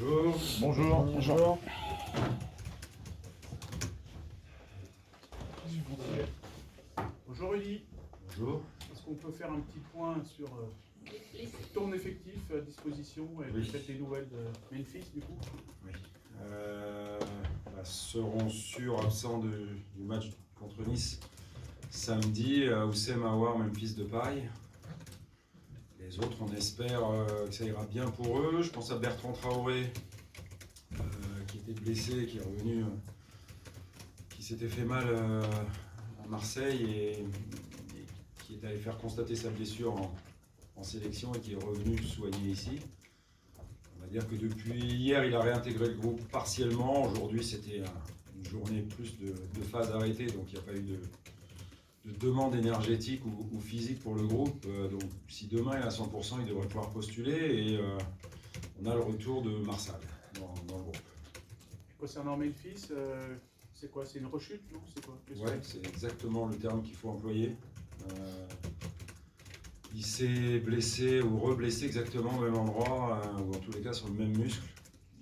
Bonjour. Bonjour. Bonjour. Bonjour Rudy. Bonjour. Est-ce qu'on peut faire un petit point sur ton effectif à disposition et Oui. peut-être les nouvelles de Memphis du coup? Oui. Seront absents du match contre Nice samedi, Oussem Aouar, Memphis Depay. Les autres, on espère que ça ira bien pour eux. Je pense à Bertrand Traoré, qui était blessé, qui est revenu, qui s'était fait mal à Marseille et qui est allé faire constater sa blessure en sélection et qui est revenu soigner ici. On va dire que depuis hier, il a réintégré le groupe partiellement. Aujourd'hui, c'était une journée plus de phase arrêtée, donc il n'y a pas eu de demande énergétique ou physique pour le groupe. Donc si demain il est à 100%, il devrait pouvoir postuler et on a le retour de Marsal dans le groupe. Concernant Memphis, c'est quoi? C'est une rechute, non? C'est quoi? Ouais, c'est exactement le terme qu'il faut employer. Il s'est blessé ou reblessé exactement au même endroit, ou en tous les cas sur le même muscle,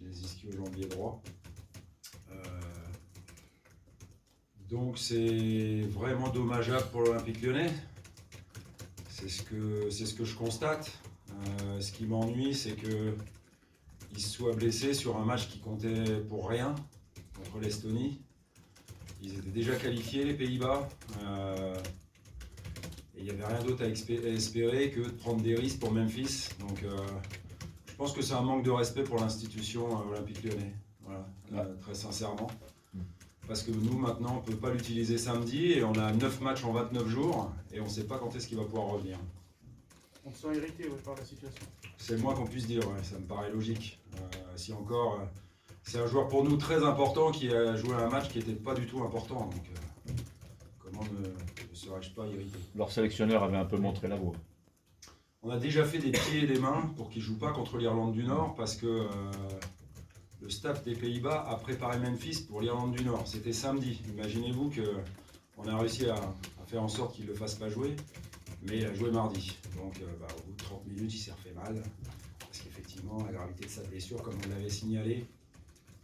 les ischio-jambiers droits. Donc c'est vraiment dommageable pour l'Olympique Lyonnais. C'est ce que je constate. Ce qui m'ennuie, c'est qu'il soit blessé sur un match qui comptait pour rien contre l'Estonie. Ils étaient déjà qualifiés, les Pays-Bas. Et il n'y avait rien d'autre à espérer que de prendre des risques pour Memphis. Donc je pense que c'est un manque de respect pour l'institution Olympique Lyonnais. Voilà, très sincèrement. Parce que nous, maintenant, on ne peut pas l'utiliser samedi et on a 9 matchs en 29 jours et on ne sait pas quand est-ce qu'il va pouvoir revenir. On se sent irrité par la situation. C'est le moins qu'on puisse dire, ouais, ça me paraît logique. Si encore, c'est un joueur pour nous très important qui a joué un match qui n'était pas du tout important. Donc comment ne serais-je pas irrité? Leur sélectionneur avait un peu montré la voie. On a déjà fait des pieds et des mains pour qu'il ne joue pas contre l'Irlande du Nord parce que le staff des Pays-Bas a préparé Memphis pour l'Irlande du Nord. C'était samedi. Imaginez-vous qu'on a réussi à faire en sorte qu'il ne le fasse pas jouer, mais il a joué mardi. Donc au bout de 30 minutes, il s'est refait mal. Parce qu'effectivement, la gravité de sa blessure, comme on l'avait signalé,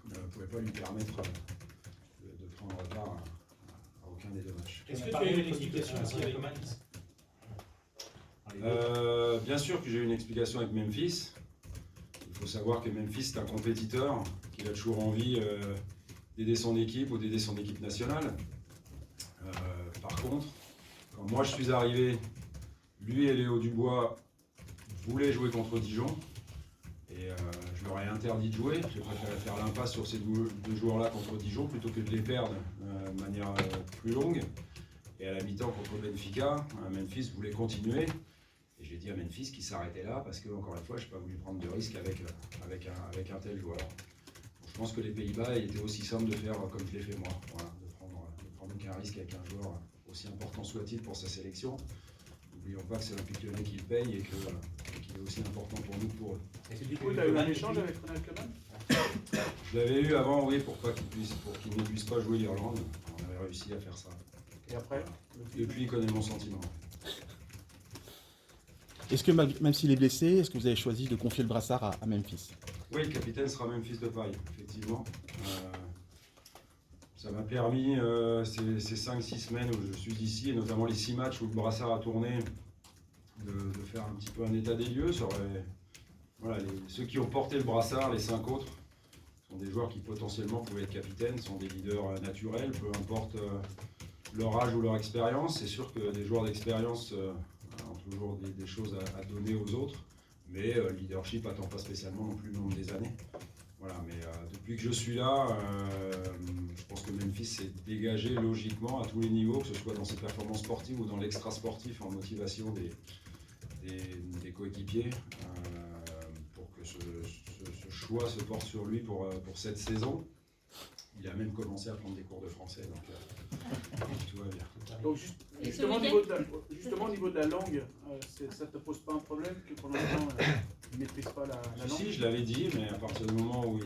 ne pouvait pas lui permettre de prendre part à aucun des deux matchs. Est-ce que tu as eu une explication aussi avec Memphis? Bien sûr que j'ai eu une explication avec Memphis. Il faut savoir que Memphis est un compétiteur, qu'il a toujours envie d'aider son équipe ou d'aider son équipe nationale. Par contre, quand moi je suis arrivé, lui et Léo Dubois voulaient jouer contre Dijon. Et je leur ai interdit de jouer. J'ai préféré faire l'impasse sur ces deux joueurs-là contre Dijon plutôt que de les perdre de manière plus longue. Et à la mi-temps contre Benfica, Memphis voulait continuer. Et j'ai dit à Memphis qu'il s'arrêtait là parce que, encore une fois, je n'ai pas voulu prendre de risque avec un tel joueur. Donc, je pense que les Pays-Bas étaient aussi simples de faire comme je l'ai fait moi, voilà, de prendre aucun risque avec un joueur aussi important soit-il pour sa sélection. N'oublions pas que c'est l'Olympique Lyonnais qui le paye et qu'il est aussi important pour nous que pour eux. Et du coup, tu as eu un échange avec Ronald Koeman? Je l'avais eu avant, oui, pour qu'il ne puisse pas jouer l'Irlande. On avait réussi à faire ça. Et après? Depuis, il connaît mon sentiment. Est-ce que même s'il est blessé, est-ce que vous avez choisi de confier le brassard à Memphis? Oui, le capitaine sera Memphis Depay, effectivement. Ça m'a permis, ces 5-6 semaines où je suis ici, et notamment les 6 matchs où le brassard a tourné, de faire un petit peu un état des lieux. Voilà, ceux qui ont porté le brassard, les 5 autres, sont des joueurs qui potentiellement pouvaient être capitaines, sont des leaders naturels, peu importe leur âge ou leur expérience. C'est sûr que des joueurs d'expérience ont toujours des choses à donner aux autres, mais le leadership n'attend pas spécialement non plus le nombre des années. Voilà, mais depuis que je suis là, je pense que Memphis s'est dégagé logiquement à tous les niveaux, que ce soit dans ses performances sportives ou dans l'extra-sportif en motivation des coéquipiers, pour que ce choix se porte sur lui pour cette saison. Il a même commencé à prendre des cours de français, donc tout va bien. Donc justement, au niveau de la langue, ça ne te pose pas un problème que pour l'instant, il ne maîtrise pas la langue? Si, je l'avais dit, mais à partir du moment où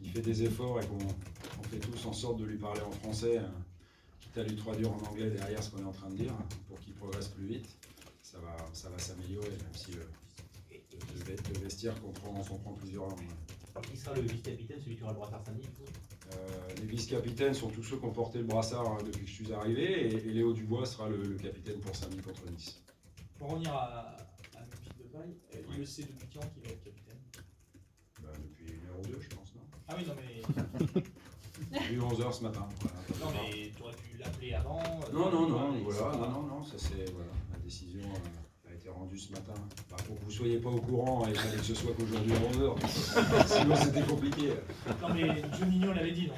il fait des efforts et qu'on fait tous en sorte de lui parler en français, quitte à lui traduire en anglais derrière ce qu'on est en train de dire, pour qu'il progresse plus vite, ça va s'améliorer, même si le vestiaire comprend plusieurs langues. Qui sera le vice-capitaine, celui qui aura le brassard samedi du coup? Les vice-capitaines sont tous ceux qui ont porté le brassard depuis que je suis arrivé, et Léo Dubois sera le capitaine pour samedi contre Nice. Pour revenir à Memphis Depay, il le sait depuis quand qu'il va être capitaine? Depuis 1h ou 2, je pense, non? Ah oui, non mais, Depuis 11h ce matin. Voilà, non, mais tu aurais pu l'appeler avant. Non, voilà, non, ça c'est, voilà, la décision a été rendue ce matin. Bah, pour que vous ne soyez pas au courant, il fallait que ce soit qu'aujourd'hui à 11h, sinon c'était compliqué. Non mais Juninho l'avait dit, donc...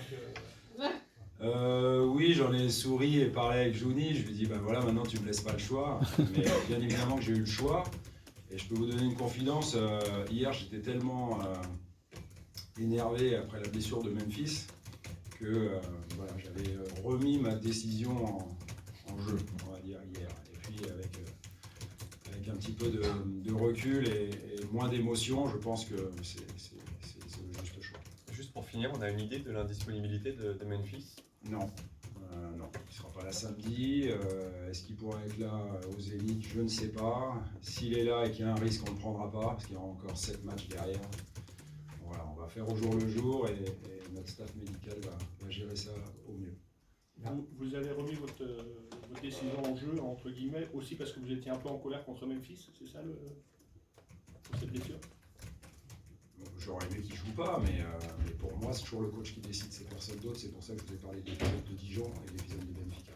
Oui, j'en ai souri et parlé avec Jouni. Je lui ai dit, bah voilà, maintenant tu me laisses pas le choix. Mais bien évidemment que j'ai eu le choix. Et je peux vous donner une confidence. Hier, j'étais tellement énervé après la blessure de Memphis que voilà, j'avais remis ma décision en jeu, on va dire, hier. Et puis avec un petit peu de recul et moins d'émotion, je pense que c'est le juste choix. Juste pour finir, on a une idée de l'indisponibilité de Memphis? Non, non, il ne sera pas là samedi. Est-ce qu'il pourra être là aux Zénith? Je ne sais pas. S'il est là et qu'il y a un risque, on ne le prendra pas, parce qu'il y aura encore 7 matchs derrière. Voilà, on va faire au jour le jour et notre staff médical va gérer ça au mieux. Vous avez remis votre décision en jeu, entre guillemets, aussi parce que vous étiez un peu en colère contre Memphis, c'est ça pour cette blessure? J'aurais aimé qu'il ne joue pas, mais pour moi, c'est toujours le coach qui décide, c'est personne d'autre. C'est pour ça que je vous ai parlé de l'épisode de Dijon et de l'épisode de Benfica.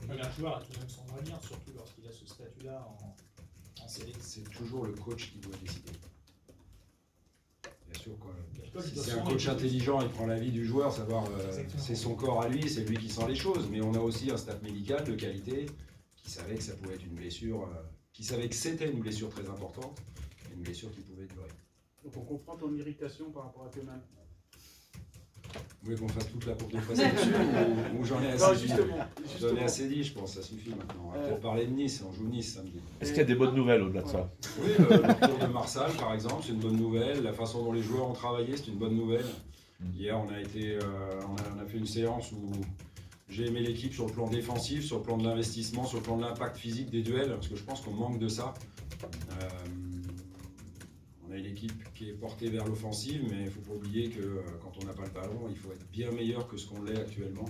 Mais un joueur a tout de même son mot à dire, surtout lorsqu'il a ce statut-là en CD. C'est toujours le coach qui doit décider. Bien sûr, quoi. Coach Si doit c'est un souvent coach les- intelligent, il prend l'avis du joueur, savoir Exactement. c'est son corps à lui, c'est lui qui sent les choses. Mais on a aussi un staff médical de qualité qui savait que ça pouvait être une blessure, qui savait que c'était une blessure très importante, et une blessure qui pouvait durer. Donc on comprend ton irritation par rapport à Kenan. Vous voulez qu'on fasse toute la courte de presse là-dessus ou j'en ai Non, assez dit? justement. J'en ai assez dit, je pense, ça suffit maintenant. On va peut-être parler de Nice, on joue Nice samedi. Est-ce qu'il y a des bonnes nouvelles au-delà de ça? Oui, le retour de Marsal, par exemple, c'est une bonne nouvelle. La façon dont les joueurs ont travaillé, c'est une bonne nouvelle. Hier, on a fait une séance où j'ai aimé l'équipe sur le plan défensif, sur le plan de l'investissement, sur le plan de l'impact physique des duels, parce que je pense qu'on manque de ça. On a une équipe qui est portée vers l'offensive, mais il ne faut pas oublier que quand on n'a pas le ballon, il faut être bien meilleur que ce qu'on l'est actuellement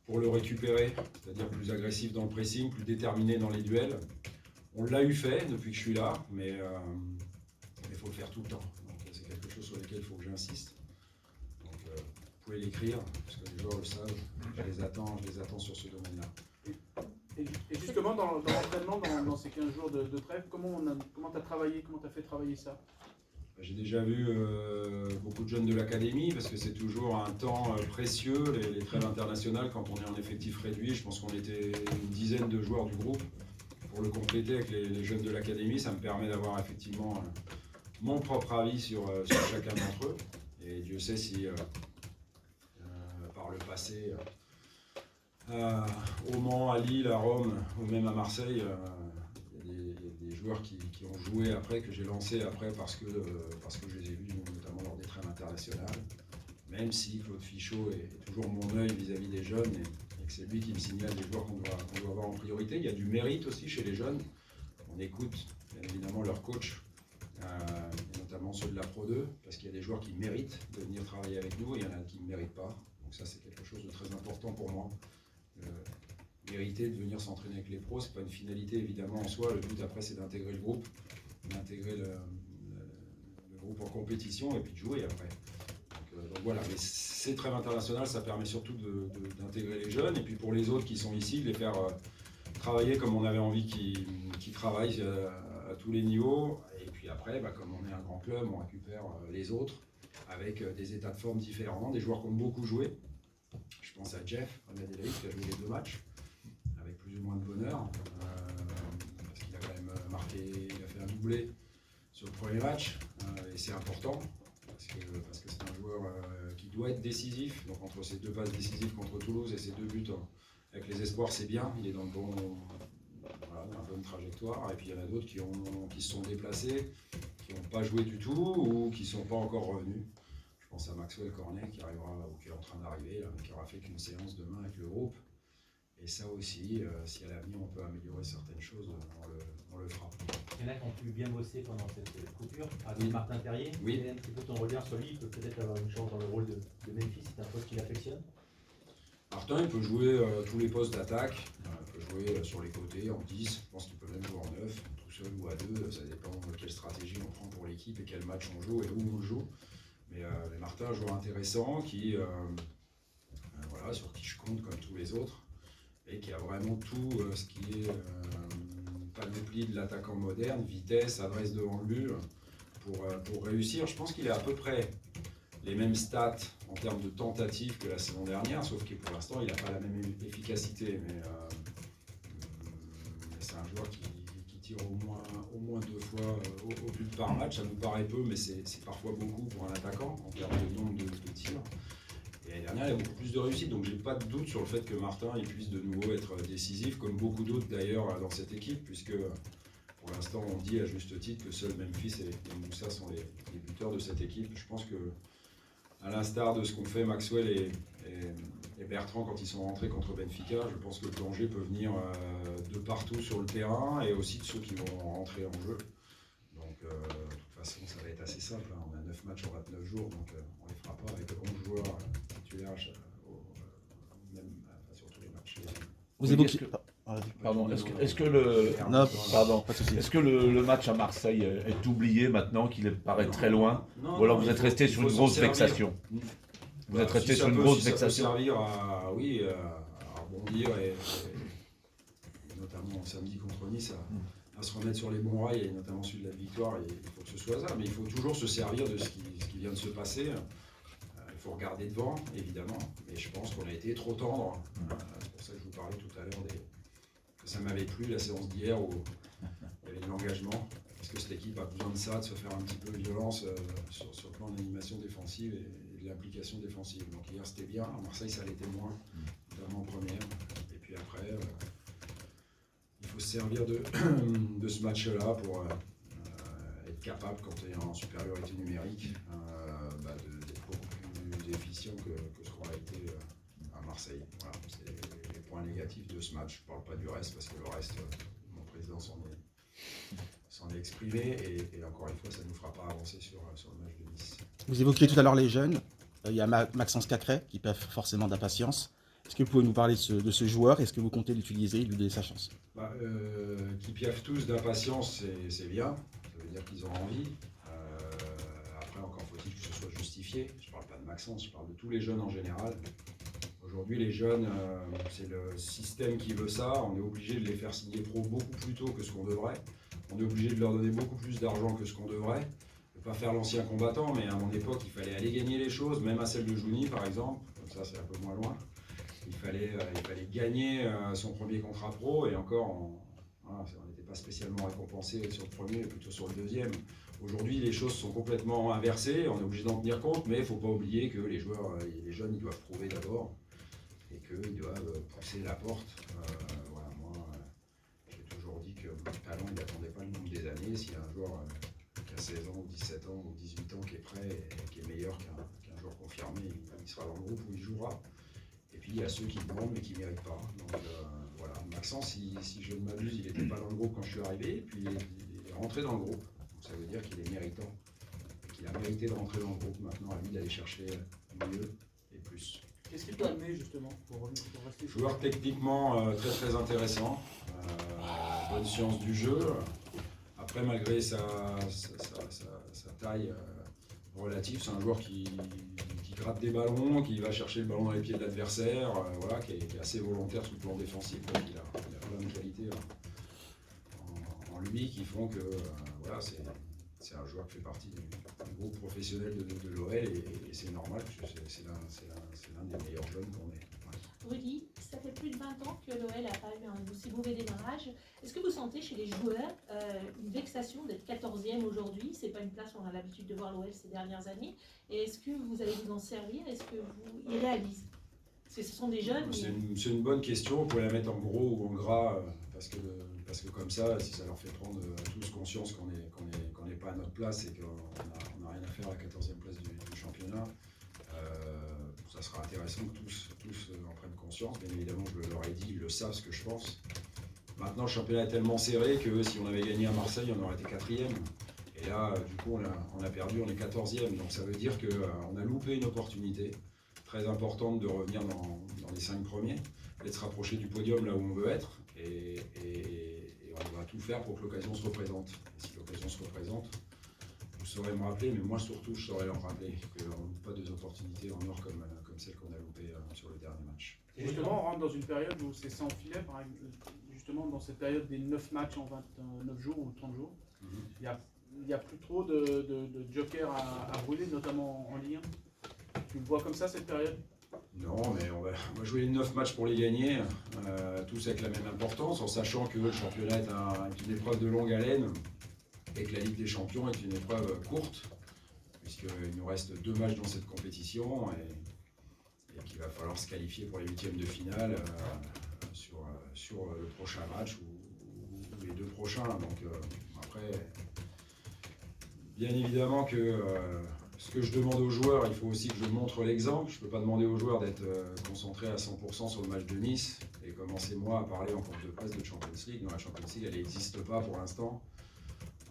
pour le récupérer, c'est-à-dire plus agressif dans le pressing, plus déterminé dans les duels. On l'a eu fait depuis que je suis là, mais il faut le faire tout le temps. Donc c'est quelque chose sur lequel il faut que j'insiste. Donc vous pouvez l'écrire, parce que les joueurs le savent. Je les attends sur ce domaine-là. Et justement, dans l'entraînement, dans ces 15 jours de trêve, comment tu as travaillé, comment tu as fait travailler ça? J'ai déjà vu beaucoup de jeunes de l'académie, parce que c'est toujours un temps précieux, les trêves internationales, quand on est en effectif réduit. Je pense qu'on était une dizaine de joueurs du groupe. Pour le compléter avec les jeunes de l'académie, ça me permet d'avoir effectivement mon propre avis sur chacun d'entre eux. Et Dieu sait si, par le passé, au Mans, à Lille, à Rome, ou même à Marseille, il y a des joueurs qui ont joué après, que j'ai lancé après parce que je les ai vus, notamment lors des trêves internationales. Même si Claude Fichot est toujours mon œil vis-à-vis des jeunes et que c'est lui qui me signale les joueurs qu'on doit avoir en priorité. Il y a du mérite aussi chez les jeunes. On écoute bien évidemment leurs coachs, et notamment ceux de la Pro 2, parce qu'il y a des joueurs qui méritent de venir travailler avec nous et il y en a qui ne méritent pas. Donc ça, c'est quelque chose de très important pour moi. Mériter de venir s'entraîner avec les pros, c'est pas une finalité évidemment en soi. Le but après, c'est d'intégrer le groupe, d'intégrer le groupe en compétition et puis de jouer après. Donc voilà, mais ces trêves internationales, ça permet surtout d'intégrer les jeunes et puis pour les autres qui sont ici, de les faire travailler comme on avait envie qu'ils travaillent à tous les niveaux. Et puis après, comme on est un grand club, on récupère les autres avec des états de forme différents, des joueurs qui ont beaucoup joué. Je pense à Jeff Ramadelaï qui a joué les 2 matchs avec plus ou moins de bonheur, parce qu'il a quand même marqué, il a fait un doublé sur le premier match, et c'est important parce que c'est un joueur qui doit être décisif. Donc entre ces 2 passes décisives contre Toulouse et ces 2 buts avec les espoirs, c'est bien, il est dans la bonne trajectoire. Et puis il y en a d'autres qui se sont déplacés, qui n'ont pas joué du tout ou qui ne sont pas encore revenus. Je pense à Maxwell Cornet qui arrivera, ou qui est en train d'arriver, qui aura fait qu'une séance demain avec le groupe. Et ça aussi, si à l'avenir on peut améliorer certaines choses, on le fera. Il y en a qui ont pu bien bosser pendant cette coupure. Par exemple, Oui. Martin Terrier, Oui. quel est un petit peu ton regard sur lui, il peut peut-être avoir une chance dans le rôle de Memphis, c'est un poste qu'il affectionne. Martin, il peut jouer tous les postes d'attaque, il peut jouer sur les côtés, en 10, je pense qu'il peut même jouer en 9, tout seul ou à 2, ça dépend de quelle stratégie on prend pour l'équipe et quel match on joue et où on le joue. Mais Martin, un joueur intéressant qui, voilà, sur qui je compte comme tous les autres et qui a vraiment tout ce qui est panoplie de l'attaquant moderne, vitesse, adresse devant le but pour réussir. Je pense qu'il est à peu près les mêmes stats en termes de tentatives que la saison dernière, sauf que pour l'instant, il n'a pas la même efficacité. Mais c'est un joueur qui tire au moins 2 fois au but par match. Ça nous paraît peu, mais c'est parfois beaucoup pour un attaquant en termes de nombre de tirs. Et l'année dernière, il y a beaucoup plus de réussite, donc j'ai pas de doute sur le fait que Martin il puisse de nouveau être décisif, comme beaucoup d'autres d'ailleurs dans cette équipe, puisque pour l'instant, on dit à juste titre que seuls Memphis et Moussa sont les buteurs de cette équipe. Je pense que, à l'instar de ce qu'ont fait Maxwell et Bertrand quand ils sont rentrés contre Benfica, je pense que le danger peut venir de partout sur le terrain et aussi de ceux qui vont rentrer en jeu. Donc, de toute façon, ça va être assez simple. Hein. On a 9 matchs en 29 jours, donc on ne les fera pas avec 11 joueurs titulaires, même sur tous les matchs. Vous évoquez. Pardon, est-ce que le Non, pardon, pas de souci. est-ce que le match à Marseille est oublié maintenant qu'il paraît très loin, Non, ou alors non, vous il êtes faut- resté il sur faut une s'en grosse servir. vexation? Vous Bah, êtes resté si sur ça une peut- grosse si ça peut vexation? servir à rebondir et notamment samedi contre Nice à se remettre sur les bons rails et notamment celui de la victoire. Et il faut que ce soit ça, mais il faut toujours se servir de ce qui vient de se passer. Il faut regarder devant, évidemment, mais je pense qu'on a été trop tendre. C'est pour ça que je vous parlais tout à l'heure que ça m'avait plu la séance d'hier où il y avait de l'engagement. Parce que cette équipe a besoin de ça, de se faire un petit peu violence sur le plan d'animation défensive et de l'implication défensive. Donc hier c'était bien, à Marseille ça l'était moins, notamment en première. Et puis après, il faut se servir de ce match-là pour être capable, quand on est en supériorité numérique, d'être beaucoup plus efficient que ce qu'on a été à Marseille. Voilà, c'est les points négatifs de ce match. Je ne parle pas du reste parce que le reste, mon président s'en est exprimé et encore une fois, ça ne nous fera pas avancer sur le match de Nice. Vous évoquiez tout à l'heure les jeunes. Il y a Maxence Cacré qui perd forcément d'impatience. Est-ce que vous pouvez nous parler de ce joueur? Est-ce que vous comptez l'utiliser et lui donner sa chance? Qui piaffent tous d'impatience, c'est bien. Ça veut dire qu'ils ont envie. Après, encore faut-il que ce soit justifié. Je ne parle pas de Maxence, je parle de tous les jeunes en général. Aujourd'hui, les jeunes, c'est le système qui veut ça. On est obligé de les faire signer pro beaucoup plus tôt que ce qu'on devrait. On est obligé de leur donner beaucoup plus d'argent que ce qu'on devrait. Je ne vais pas faire l'ancien combattant, mais à mon époque, il fallait aller gagner les choses, même à celle de Jouni, par exemple. Comme ça, c'est un peu moins loin. Il fallait gagner son premier contrat pro, et encore, on n'était pas spécialement récompensé sur le premier, mais plutôt sur le deuxième. Aujourd'hui, les choses sont complètement inversées. On est obligé d'en tenir compte, mais il ne faut pas oublier que les joueurs, les jeunes, ils doivent prouver d'abord et qu'ils doivent pousser la porte. Voilà, moi, j'ai toujours dit que le talent, il n'attendait pas le nombre des années. S'il y a un joueur qui a 16 ans, ou 17 ans, ou 18 ans, qui est prêt et qui est meilleur qu'un joueur confirmé, il sera dans le groupe où il jouera. Et puis il y a ceux qui demandent mais qui ne méritent pas. Donc voilà, Maxence, si je ne m'abuse, il n'était pas dans le groupe quand je suis arrivé, et puis il est rentré dans le groupe. Donc ça veut dire qu'il est méritant, et qu'il a mérité de rentrer dans le groupe. Maintenant, à lui d'aller chercher mieux et plus. Qu'est-ce qui peut amener justement pour rester Joueur techniquement très très intéressant, bonne science du jeu. Après, malgré sa taille relative, c'est un joueur qui gratte des ballons, qui va chercher le ballon dans les pieds de l'adversaire, voilà, qui est assez volontaire sur le plan défensif. Donc il a plein de qualités en lui qui font que voilà, c'est un joueur qui fait partie du groupe professionnel de l'OL et c'est normal parce que c'est l'un des meilleurs jeunes qu'on ait. Ouais. Rudy, ça fait plus de 20 ans que l'OL n'a pas eu un aussi mauvais démarrage. Est-ce que vous sentez chez les joueurs une vexation d'être 14e aujourd'hui? Ce n'est pas une place où on a l'habitude de voir l'OL ces dernières années. Et est-ce que vous allez vous en servir? Est-ce que vous y réalisez? Parce que ce sont des jeunes. C'est une bonne question. Vous pouvez la mettre en gros ou en gras parce que comme ça, si ça leur fait prendre tous conscience qu'on n'est pas à notre place et qu'on n'a rien à faire à la 14e place du championnat, ça sera intéressant que tous en prennent conscience. Bien évidemment, je leur ai dit, ils le savent ce que je pense. Maintenant, le championnat est tellement serré que si on avait gagné à Marseille, on aurait été 4e. Et là, du coup, on a perdu, on est 14e. Donc ça veut dire qu'on a loupé une opportunité très importante de revenir dans les 5 premiers et de se rapprocher du podium là où on veut être. Et on va tout faire pour que l'occasion se représente. Et si l'occasion se représente, vous saurez me rappeler, mais moi surtout, je saurais leur rappeler qu'on n'a pas deux opportunités en or comme celle qu'on a loupée sur le dernier match. Justement, on rentre dans une période où c'est sans filet, par exemple, justement dans cette période des 9 matchs en 29 jours ou 30 jours. Il n'y a plus trop de jokers à brûler, notamment en Ligue 1. Tu le vois comme ça cette période? Non, mais on va jouer les 9 matchs pour les gagner, tous avec la même importance, en sachant que le championnat est une épreuve de longue haleine et que la Ligue des Champions est une épreuve courte, puisqu'il nous reste 2 matchs dans cette compétition et qu'il va falloir se qualifier pour les 8e de finale sur le prochain match ou les 2 prochains. Donc après, bien évidemment que ce que je demande aux joueurs, il faut aussi que je montre l'exemple. Je ne peux pas demander aux joueurs d'être concentrés à 100% sur le match de Nice et commencer moi à parler en compte de presse de Champions League. Non, la Champions League, elle n'existe pas pour l'instant.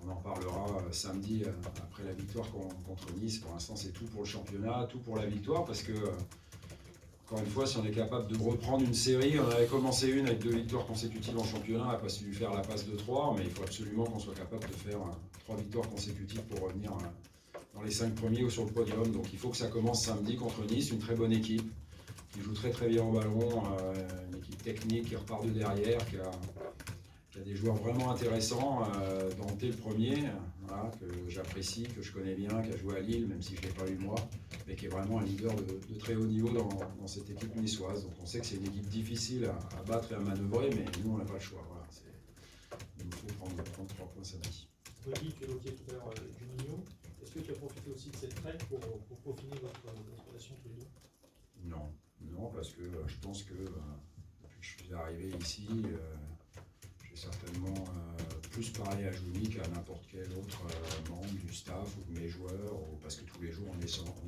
On en parlera samedi après la victoire contre Nice. Pour l'instant, c'est tout pour le championnat, tout pour la victoire, parce que, encore une fois, si on est capable de reprendre une série, on avait commencé une avec 2 victoires consécutives en championnat, on n'a pas su faire la passe de 3, mais il faut absolument qu'on soit capable de faire 3 victoires consécutives pour revenir dans les 5 premiers ou sur le podium. Donc il faut que ça commence samedi contre Nice, une très bonne équipe, qui joue très très bien au ballon, une équipe technique qui repart de derrière, qui a des joueurs vraiment intéressants. Dante le premier, voilà, que j'apprécie, que je connais bien, qui a joué à Lille, même si je ne l'ai pas eu moi, mais qui est vraiment un leader de très haut niveau dans cette équipe niçoise. Donc on sait que c'est une équipe difficile à battre et à manœuvrer, mais nous on n'a pas le choix. Voilà, il nous faut prendre 3 points samedi. Rudy, tu évoquais tout à l'heure Juninho. Est-ce que tu as profité aussi de cette trêve pour peaufiner votre relation tous les deux? Non, parce que je pense que depuis que je suis arrivé ici, j'ai certainement plus parlé à Jouni qu'à n'importe quel autre membre du staff ou de mes joueurs, parce que tous les jours on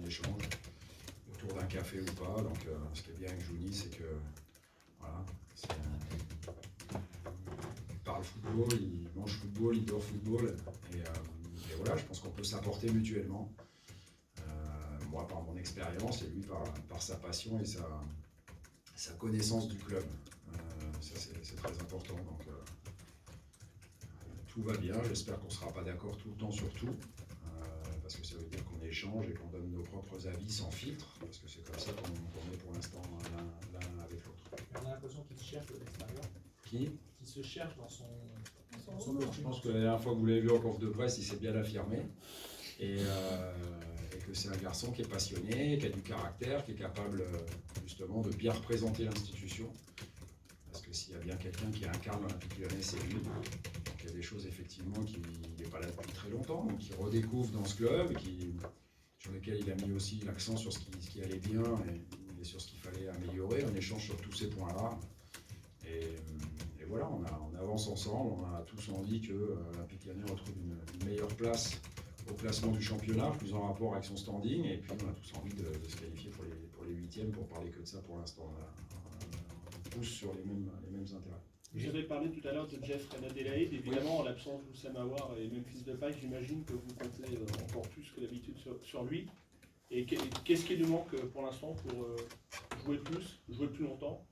échange autour d'un café ou pas. Donc ce qui est bien avec Jouni, c'est que voilà, il parle football, il mange football, il dort football, et voilà, je pense qu'on peut s'apporter mutuellement. Moi par mon expérience et lui par sa passion et sa connaissance du club. Ça c'est très important. Donc tout va bien, j'espère qu'on ne sera pas d'accord tout le temps sur tout, parce que ça veut dire qu'on échange et qu'on donne nos propres avis sans filtre, parce que c'est comme ça qu'on est pour l'instant l'un avec l'autre. On a l'impression qu'il se cherche de l'extérieur. Qui Se cherche dans son Je pense que la dernière fois que vous l'avez vu en conf de presse, il s'est bien affirmé. Et que c'est un garçon qui est passionné, qui a du caractère, qui est capable justement de bien représenter l'institution. Parce que s'il y a bien quelqu'un qui incarne l'Olympique Lyonnais, c'est lui. Donc il y a des choses effectivement qui n'est pas là depuis très longtemps, donc qui redécouvre dans ce club, sur lesquelles il a mis aussi l'accent sur ce qui allait bien et sur ce qu'il fallait améliorer. On échange sur tous ces points-là. Et voilà, on avance ensemble, on a tous envie que l'Olympique Lyonnais retrouve une meilleure place au classement du championnat, plus en rapport avec son standing, et puis on a tous envie de se qualifier pour les 8e, pour parler que de ça pour l'instant. On pousse sur les mêmes intérêts. Vous avez parlé tout à l'heure de Jeff Renadelaide, évidemment en l'absence de Oussama Aouar et Memphis Depay, j'imagine que vous comptez encore plus que d'habitude sur lui. Et qu'est-ce qui lui manque pour l'instant pour jouer plus longtemps?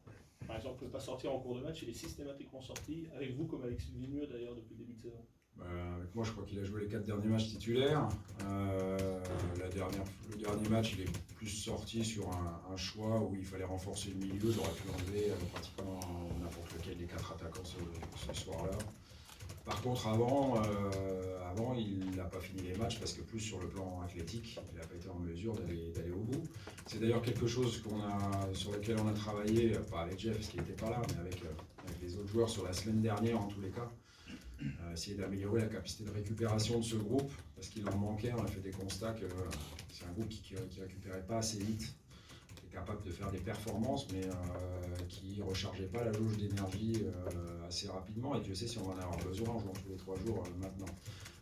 Par exemple, ne pas sortir en cours de match, il est systématiquement sorti, avec vous comme avec Sylvie Mieux d'ailleurs depuis le début de saison. Avec moi, je crois qu'il a joué les 4 derniers matchs titulaires. Le dernier match, il est plus sorti sur un choix où il fallait renforcer le milieu. J'aurais pu enlever pratiquement n'importe lequel des 4 attaquants ce soir-là. Par contre, avant, il n'a pas fini les matchs parce que plus sur le plan athlétique, il n'a pas été en mesure d'aller au bout. C'est d'ailleurs quelque chose sur lequel on a travaillé, pas avec Jeff parce qu'il n'était pas là, mais avec les autres joueurs sur la semaine dernière en tous les cas. Essayer d'améliorer la capacité de récupération de ce groupe parce qu'il en manquait. On a fait des constats que c'est un groupe qui ne récupérait pas assez vite, qui est capable de faire des performances, mais qui ne rechargeait pas la jauge d'énergie assez rapidement. Et Dieu sait si on va en avoir besoin en jouant tous les 3 jours maintenant.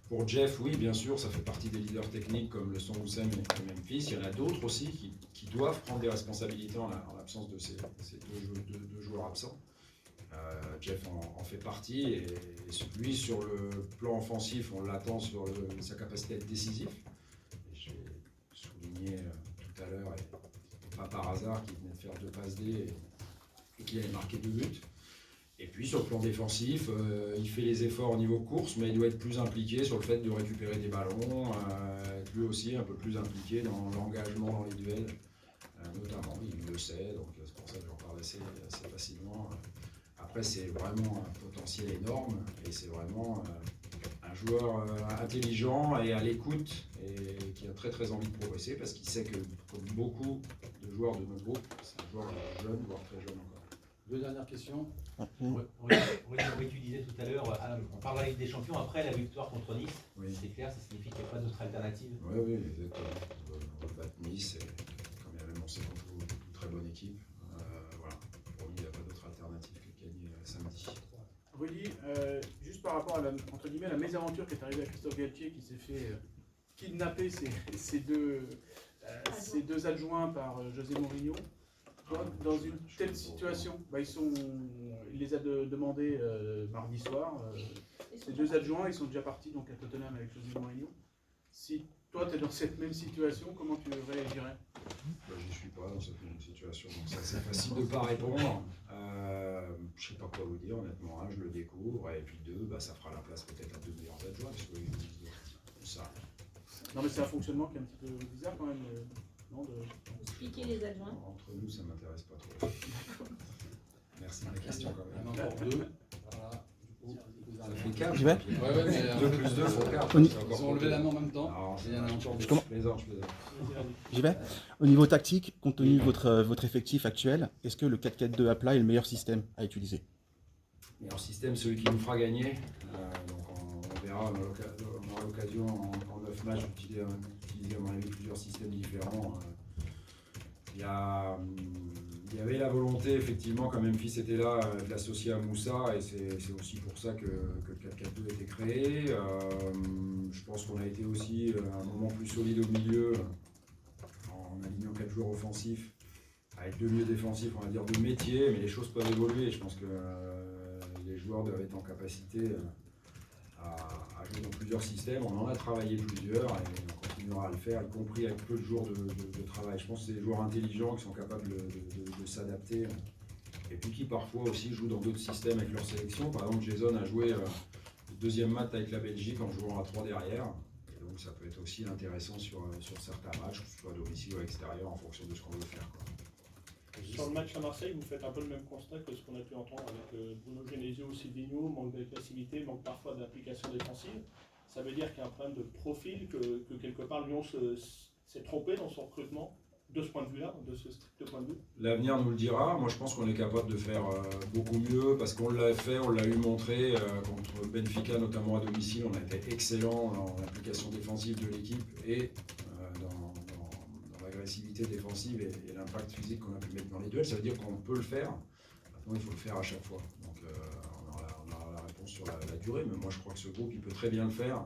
Pour Jeff, oui, bien sûr, ça fait partie des leaders techniques comme le sont Oussem et Memphis. Il y en a d'autres aussi qui doivent prendre des responsabilités en l'absence de ces deux joueurs absents. Jeff en fait partie et lui, sur le plan offensif, on l'attend sur sa capacité à être décisif. J'ai souligné tout à l'heure, et pas par hasard, qu'il venait de faire 2 passes D et qu'il avait marqué 2 buts. Et puis sur le plan défensif, il fait les efforts au niveau course, mais il doit être plus impliqué sur le fait de récupérer des ballons, être lui aussi un peu plus impliqué dans l'engagement dans les duels, notamment, il le sait, donc c'est pour ça que j'en parle assez facilement. Après, c'est vraiment un potentiel énorme et c'est vraiment un joueur intelligent et à l'écoute et qui a très très envie de progresser parce qu'il sait que, comme beaucoup de joueurs de notre groupe, c'est un joueur jeune, voire très jeune encore. 2 dernières questions. Tu disais tout à l'heure, on parle de la Ligue des Champions après la victoire contre Nice. Oui. C'est clair, ça signifie qu'il n'y a pas d'autre alternative. Oui, exactement. On va battre Nice et quand bien même on sait qu'on joue une très bonne équipe. Voilà. Pour lui, il n'y a pas d'autre alternative que de gagner samedi. Rudy, juste par rapport à entre guillemets, la mésaventure qui est arrivée à Christophe Galtier qui s'est fait kidnapper ses deux adjoints par José Mourinho. Toi, dans une telle situation, il les a demandé mardi soir. Ces 2 adjoints, ils sont déjà partis donc à Tottenham avec José Mourinho. Si toi, tu es dans cette même situation, comment tu réagirais? Je ne suis pas dans cette même situation, donc c'est facile de ne pas répondre. Je ne sais pas quoi vous dire, honnêtement. Je le découvre, et puis 2, ça fera la place peut-être à 2 meilleurs adjoints. Ça. Non, mais c'est un fonctionnement qui est un petit peu bizarre quand même. Expliquer les adjoints. Entre nous, ça ne m'intéresse pas trop. Merci de la question quand même. Encore 2. Voilà. Ça fait 4. J'y vais. Ouais, mais 2 plus 2 font 4. ils ont levé la main en même temps. Non, Il y en a encore je 2. plaisante. J'y vais. Au niveau tactique, compte tenu de votre effectif actuel, est-ce que le 4-4-2 à plat est le meilleur système à utiliser? Meilleur système, celui qui nous fera gagner. Donc on verra, on aura l'occasion en 9 matchs d'utiliser à mon avis plusieurs systèmes différents. Il y avait la volonté, effectivement, quand Memphis était là, de l'associer à Moussa, et c'est aussi pour ça que le 4-4-2 a été créé. Je pense qu'on a été aussi à un moment plus solide au milieu, en alignant 4 joueurs offensifs, avec 2 milieux défensifs, on va dire de métier, mais les choses peuvent évoluer. Je pense que les joueurs doivent être en capacité à jouer dans plusieurs systèmes. On en a travaillé plusieurs et on continuera à le faire, y compris avec peu de jours de travail. Je pense que c'est des joueurs intelligents qui sont capables de s'adapter et puis qui parfois aussi jouent dans d'autres systèmes avec leur sélection. Par exemple, Jason a joué le 2e match avec la Belgique en jouant à 3 derrière. Et donc ça peut être aussi intéressant sur certains matchs, que ce soit à domicile ou à l'extérieur, en fonction de ce qu'on veut faire. Sur le match à Marseille, vous faites un peu le même constat que ce qu'on a pu entendre avec Bruno Genesio, Silvino, manque d'agressivité, manque parfois d'application défensive. Ça veut dire qu'il y a un problème de profil, que quelque part Lyon s'est trompé dans son recrutement de ce point de vue-là, de ce strict point de vue. L'avenir nous le dira. Moi, je pense qu'on est capable de faire beaucoup mieux parce qu'on l'a fait, on l'a eu montré contre Benfica, notamment à domicile. On a été excellent dans l'application défensive de l'équipe et dans l'agressivité défensive et l'impact physique qu'on a pu mettre dans les duels. Ça veut dire qu'on peut le faire. Maintenant, il faut le faire à chaque fois. Donc, on aura la réponse sur la durée. Mais moi, je crois que ce groupe, il peut très bien le faire.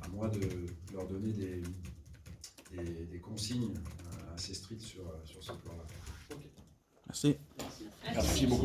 À moi de leur donner des consignes assez strictes sur ce plan-là. Merci. Merci beaucoup.